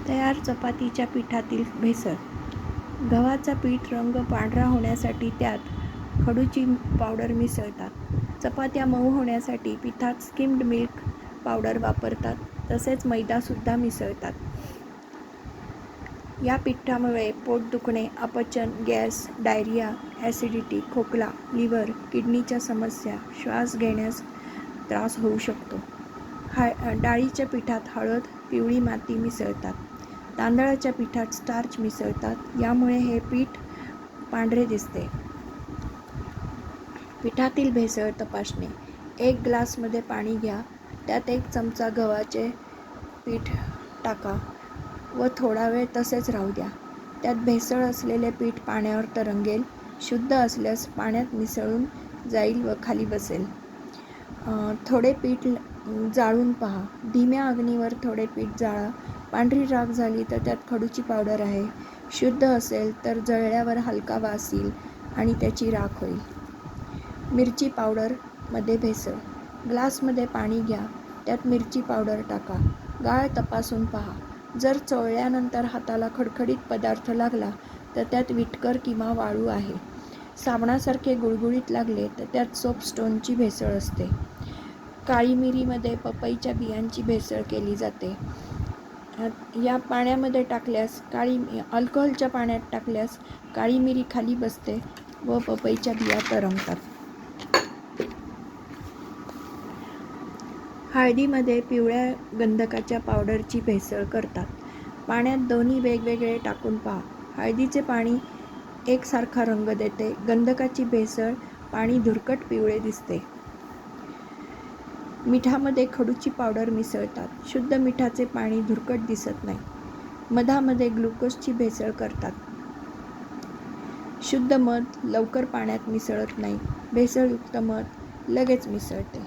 तयार चपातीच्या पिठातील भेसळ. गव्हाचा पीठ रंग पांढरा होण्यासाठी त्यात खडूची पावडर मिसळतात. चपात्या मऊ होण्यासाठी पिठात स्किम्ड मिल्क पावडर वापरतात. तसेच मैदासुद्धा मिसळतात. या पिठामुळे पोट दुखणे, अपचन, गॅस, डायरिया, ॲसिडिटी, खोकला, लिव्हर, किडनीच्या समस्या, श्वास घेण्यास त्रास होऊ शकतो. डाळीच्या पिठात हळद, पिवळी माती मिसळतात. तांदळाच्या पिठात स्टार्च मिसळतात. यामुळे हे पीठ पांढरे दिसते. पिठातील भेसळ तपासणे. 1 ग्लासमध्ये पाणी घ्या. त्यात 1 चमचा गव्हाचे पीठ टाका व थोडा वेळ तसेच राहू द्या. त्यात भेसळ असलेले पीठ पाण्यावर तरंगेल. शुद्ध असल्यास पाण्यात मिसळून जाईल व खाली बसेल. थोडे पीठ जाळून पहा. धीम्या अग्नीवर थोडे पीठ जाळा. पांढरी राख झाली तर त्यात खडूची पावडर आहे. शुद्ध असेल तर जळल्यावर हलका वास येईल आणि त्याची राख होईल. मिरची पावडर मध्ये भेसळ. ग्लासमध्ये पाणी घ्या. त्यात मिरची पावडर टाका. गाळ तपासून पहा. जर चोळल्यानंतर हाताला खडखडीत पदार्थ लागला तर त्यात विटकर किंवा वाळू आहे. साबणासारखे गुळगुळीत लागले तर त्यात सोपस्टोनची भेसळ असते. काळी मिरीमध्ये पपईच्या बियांची भेसळ केली जाते. या पाण्यामध्ये टाकल्यास अल्कोहोलच्या पाण्यात टाकल्यास काळी मिरी खाली बसते व पपईच्या बिया तरंगतात. हळदीमध्ये पिवळ्या गंधकाच्या पावडरची भेसळ करतात. पाण्यात दोन्ही वेगवेगळे टाकून पहा. हळदीचे पाणी एकसारखा रंग देते. गंधकाची भेसळ पाणी धुरकट पिवळे दिसते. मिठामध्ये खडूची पावडर मिसळतात. शुद्ध मिठाचे पाणी धुरकट दिसत नाही. मधामध्ये ग्लुकोजची भेसळ करतात. शुद्ध मध लवकर पाण्यात मिसळत नाही. भेसळयुक्त मध लगेच मिसळते.